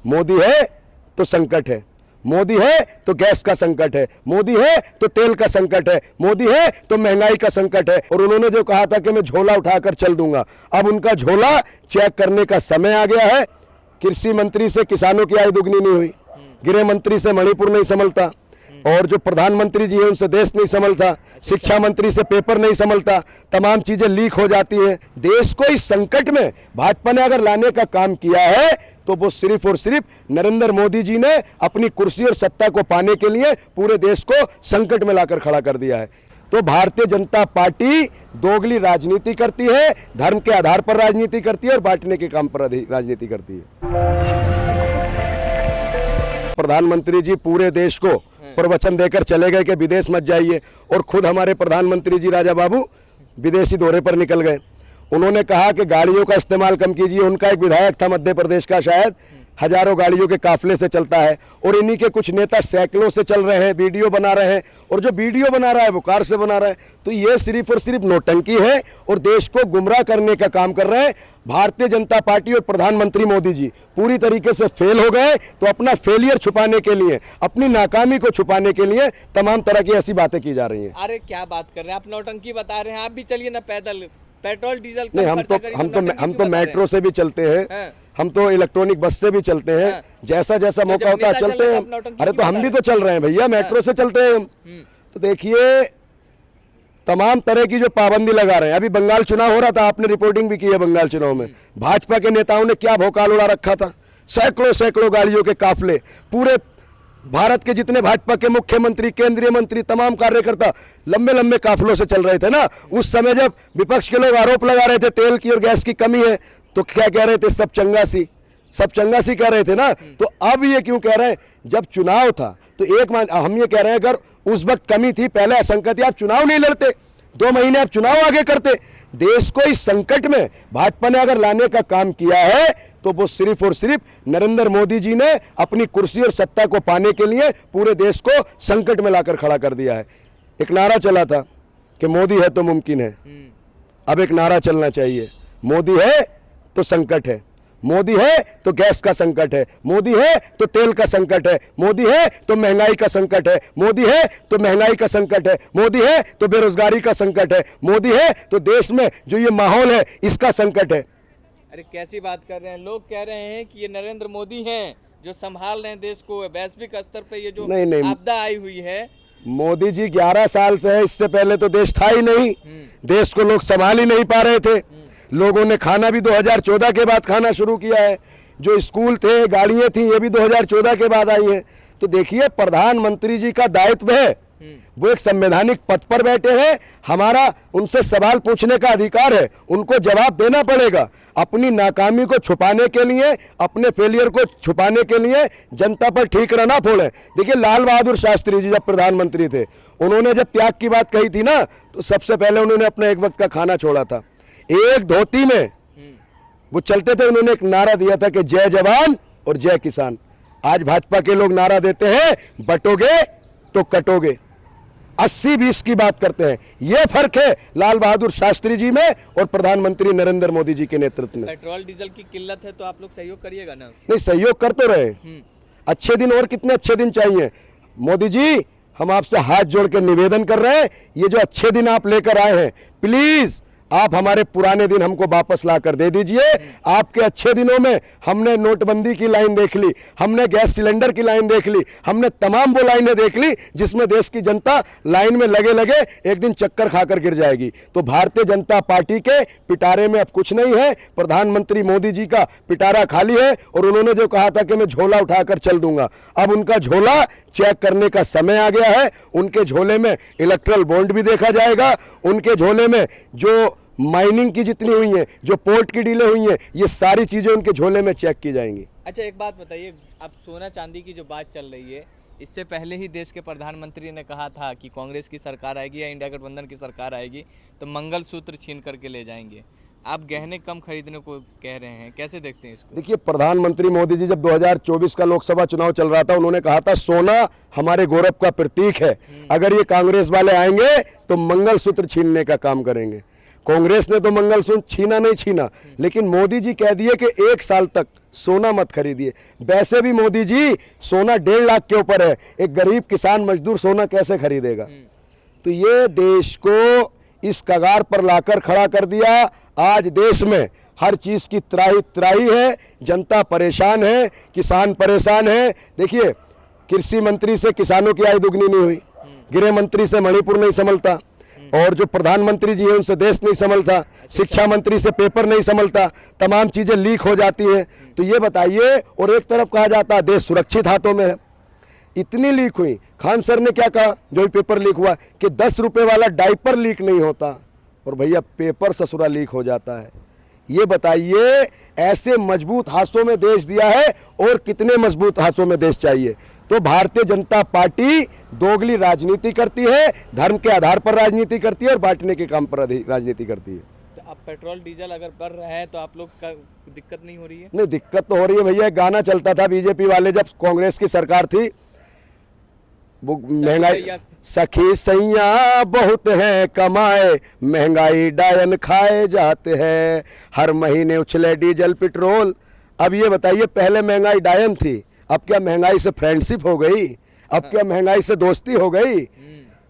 मोदी है तो संकट है, मोदी है तो गैस का संकट है, मोदी है तो तेल का संकट है, मोदी है तो महंगाई का संकट है। और उन्होंने जो कहा था कि मैं झोला उठाकर चल दूंगा, अब उनका झोला चेक करने का समय आ गया है। कृषि मंत्री से किसानों की आय दुगनी नहीं हुई, गृह मंत्री से मणिपुर नहीं संभलता, और जो प्रधानमंत्री जी है उनसे देश नहीं संभलता, शिक्षा मंत्री से पेपर नहीं संभलता, तमाम चीजें लीक हो जाती हैं। देश को इस संकट में भाजपा ने अगर लाने का काम किया है तो वो सिर्फ और सिर्फ नरेंद्र मोदी जी ने अपनी कुर्सी और सत्ता को पाने के लिए पूरे देश को संकट में लाकर खड़ा कर दिया है। तो भारतीय जनता पार्टी दोगली राजनीति करती है, धर्म के आधार पर राजनीति करती है और बांटने के काम पर राजनीति करती है। प्रधानमंत्री जी पूरे देश को प्रवचन देकर चले गए कि विदेश मत जाइए, और खुद हमारे प्रधानमंत्री जी राजा बाबू विदेशी दौरे पर निकल गए। उन्होंने कहा कि गाड़ियों का इस्तेमाल कम कीजिए। उनका एक विधायक था मध्य प्रदेश का, शायद हजारों गाड़ियों के काफिले से चलता है, और इन्हीं के कुछ नेता साइकिलों से चल रहे हैं, वीडियो बना रहे हैं, और जो वीडियो बना रहा है वो कार से बना रहा है। तो ये सिर्फ और सिर्फ नौटंकी है और देश को गुमराह करने का काम कर रहे हैं। भारतीय जनता पार्टी और प्रधानमंत्री मोदी जी पूरी तरीके से फेल हो गए, तो अपना फेलियर छुपाने के लिए, अपनी नाकामी को छुपाने के लिए तमाम तरह की ऐसी बातें की जा रही हैं। अरे क्या बात कर रहे हैं आप, नौटंकी बता रहे हैं। आप भी चलिए ना पैदल, पेट्रोल डीजल नहीं, हम तो मेट्रो से भी चलते हैं, हम तो इलेक्ट्रॉनिक बस से भी चलते हैं, जैसा जैसा मौका होता है चलते हैं। अरे तो हम भी तो चल रहे हैं भैया, मेट्रो से चलते हैं हम। तो देखिए तमाम तरह की जो पाबंदी लगा रहे हैं। अभी बंगाल चुनाव हो रहा था, आपने रिपोर्टिंग भी की है बंगाल चुनाव में, भाजपा के नेताओं ने क्या भौकाल उड़ा रखा था। सैकड़ों सैकड़ों गाड़ियों के काफिले, पूरे भारत के जितने भाजपा के मुख्यमंत्री, केंद्रीय मंत्री, तमाम कार्यकर्ता लंबे लंबे काफिलों से चल रहे थे ना। उस समय जब विपक्ष के लोग आरोप लगा रहे थे तेल की और गैस की कमी है, तो क्या कह रहे थे, सब चंगासी कह रहे थे ना। तो अब ये क्यों कह रहे हैं, जब चुनाव था तो हम ये कह रहे हैं अगर उस वक्त कमी थी, पहले आशंका थी, आप चुनाव नहीं लड़ते, 2 महीने आप चुनाव आगे करते। देश को इस संकट में भाजपा ने अगर लाने का काम किया है तो वो सिर्फ और सिर्फ नरेंद्र मोदी जी ने अपनी कुर्सी और सत्ता को पाने के लिए पूरे देश को संकट में लाकर खड़ा कर दिया है। एक नारा चला था कि मोदी है तो मुमकिन है, अब एक नारा चलना चाहिए, मोदी है तो संकट है, मोदी है तो गैस का संकट है, मोदी है तो तेल का संकट है, मोदी है तो महंगाई का संकट है, मोदी है तो महंगाई का संकट है, मोदी है तो बेरोजगारी का संकट है, मोदी है तो देश में जो ये माहौल है इसका संकट है। अरे कैसी बात कर रहे हैं, लोग कह रहे हैं कि ये नरेंद्र मोदी हैं जो संभाल रहे हैं देश को। वैश्विक स्तर पे ये जो आपदा आई हुई है, मोदी जी 11 साल से है, इससे पहले तो देश था ही नहीं, देश को लोग संभाल ही नहीं पा रहे थे। लोगों ने खाना भी 2014 के बाद खाना शुरू किया है, जो स्कूल थे, गाड़ियां थी, ये भी 2014 के बाद आई हैं। तो देखिए प्रधानमंत्री जी का दायित्व है, वो एक संवैधानिक पद पर बैठे हैं, हमारा उनसे सवाल पूछने का अधिकार है, उनको जवाब देना पड़ेगा। अपनी नाकामी को छुपाने के लिए, अपने फेलियर को छुपाने के लिए जनता पर ठीकरा ना फोड़े। देखिए लाल बहादुर शास्त्री जी जब प्रधानमंत्री थे, उन्होंने जब त्याग की बात कही थी ना, तो सबसे पहले उन्होंने अपना एक वक्त का खाना छोड़ा था। एक धोती में वो चलते थे, उन्होंने एक नारा दिया था कि जय जवान और जय किसान। आज भाजपा के लोग नारा देते हैं बटोगे तो कटोगे, 80-20 की बात करते हैं। यह फर्क है लाल बहादुर शास्त्री जी में और प्रधानमंत्री नरेंद्र मोदी जी के नेतृत्व में। पेट्रोल डीजल की किल्लत है तो आप लोग सहयोग करिएगा ना? नहीं, सहयोग कर तो रहे, अच्छे दिन और कितने अच्छे दिन चाहिए। मोदी जी हम आपसे हाथ जोड़ के निवेदन कर रहे हैं, ये जो अच्छे दिन आप लेकर आए हैं, प्लीज आप हमारे पुराने दिन हमको वापस ला कर दे दीजिए। आपके अच्छे दिनों में हमने नोटबंदी की लाइन देख ली, हमने गैस सिलेंडर की लाइन देख ली, हमने तमाम वो लाइनें देख ली जिसमें देश की जनता लाइन में लगे लगे एक दिन चक्कर खाकर गिर जाएगी। तो भारतीय जनता पार्टी के पिटारे में अब कुछ नहीं है, प्रधानमंत्री मोदी जी का पिटारा खाली है। और उन्होंने जो कहा था कि मैं झोला उठाकर चल दूंगा, अब उनका झोला चेक करने का समय आ गया है। उनके झोले में इलेक्ट्रल बॉन्ड भी देखा जाएगा, उनके झोले में जो माइनिंग की जितनी हुई है, जो पोर्ट की डीलें हुई हैं, ये सारी चीजें उनके झोले में चेक की जाएंगी। अच्छा एक बात बताइए, अब सोना चांदी की जो बात चल रही है, इससे पहले ही देश के प्रधानमंत्री ने कहा था कि कांग्रेस की सरकार आएगी या इंडिया गठबंधन की सरकार आएगी तो मंगलसूत्र छीन करके ले जाएंगे। आप गहने कम खरीदने को कह रहे हैं, कैसे देखते हैं इसको? देखिए प्रधानमंत्री मोदी जी जब 2024 का लोकसभा चुनाव चल रहा था, उन्होंने कहा था सोना हमारे गौरव का प्रतीक है, अगर ये कांग्रेस वाले आएंगे तो मंगलसूत्र छीनने का काम करेंगे। कांग्रेस ने तो मंगलसूत्र छीना नहीं छीना, लेकिन मोदी जी कह दिए कि 1 साल तक सोना मत खरीदिए। वैसे भी मोदी जी सोना 1.5 लाख के ऊपर है, एक गरीब किसान मजदूर सोना कैसे खरीदेगा। तो ये देश को इस कगार पर लाकर खड़ा कर दिया। आज देश में हर चीज की त्राही त्राही है, जनता परेशान है, किसान परेशान है। देखिए, कृषि मंत्री से किसानों की आय दुगनी नहीं हुई, गृह मंत्री से मणिपुर नहीं संभलता, और जो प्रधानमंत्री जी हैं उनसे देश नहीं संभलता, शिक्षा मंत्री से पेपर नहीं संभलता, तमाम चीजें लीक हो जाती हैं। तो ये बताइए, और एक तरफ कहा जाता है देश सुरक्षित हाथों में है, इतनी लीक हुई। खान सर ने क्या कहा जो भी पेपर लीक हुआ कि 10 रुपए वाला डायपर लीक नहीं होता, और भैया पेपर ससुरा लीक हो जाता है। ये बताइए, ऐसे मजबूत हाथों में देश दिया है, और कितने मजबूत हाथों में देश चाहिए। तो भारतीय जनता पार्टी दोगली राजनीति करती है, धर्म के आधार पर राजनीति करती है, और बांटने के काम पर राजनीति करती है। तो अब पेट्रोल डीजल अगर बढ़ रहा है तो आप लोग का दिक्कत नहीं हो रही है? नहीं, दिक्कत तो हो रही है भैया। गाना चलता था बीजेपी वाले जब कांग्रेस की सरकार थी, वो महंगाई सखी सैया बहुत है कमाए, महंगाई डायन खाए जाते हैं, हर महीने उछले डीजल पेट्रोल। अब ये बताइए, पहले महंगाई डायन थी, अब क्या महंगाई से फ्रेंडशिप हो गई, अब क्या महंगाई से दोस्ती हो गई।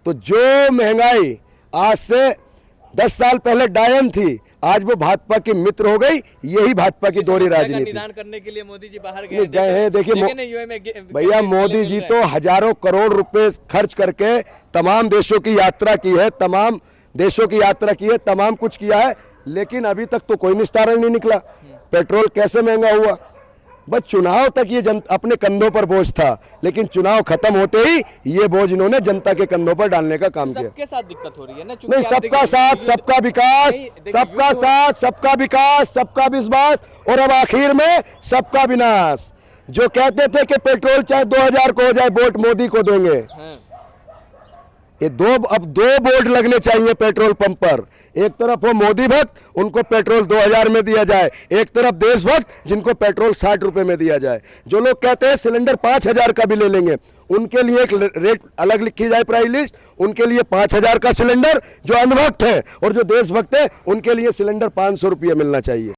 तो जो महंगाई आज से 10 साल पहले डायन थी, आज वो भाजपा के मित्र हो गई। यही भाजपा की दोहरी राजनीति। निदान करने के लिए मोदी जी बाहर गए हैं। देखिए भैया, मोदी जी तो हजारों करोड़ रुपए खर्च करके तमाम देशों की यात्रा की है, तमाम देशों की यात्रा की है, तमाम कुछ किया है, लेकिन अभी तक तो कोई निस्तारण नहीं निकला। पेट्रोल कैसे महंगा हुआ, बस चुनाव तक ये अपने कंधों पर बोझ था, लेकिन चुनाव खत्म होते ही ये बोझ इन्होंने जनता के कंधों पर डालने का काम किया। सबके साथ दिक्कत हो रही है ना, नहीं, सबका साथ सबका विकास, सबका साथ सबका विकास, सबका विश्वास, और अब आखिर में सबका विनाश। जो कहते थे कि पेट्रोल चाहे 2000 को हो जाए, वोट मोदी को देंगे, ये अब दो बोर्ड लगने चाहिए पेट्रोल पंप पर। एक तरफ वो मोदी भक्त, उनको पेट्रोल 2000 में दिया जाए, एक तरफ देशभक्त जिनको पेट्रोल 60 रुपए में दिया जाए। जो लोग कहते हैं सिलेंडर 5000 का भी ले लेंगे, उनके लिए एक रेट अलग लिखी जाए, प्राइस लिस्ट, उनके लिए 5000 का सिलेंडर जो अंधभक्त है, और जो देशभक्त है उनके लिए सिलेंडर 500 रुपये मिलना चाहिए।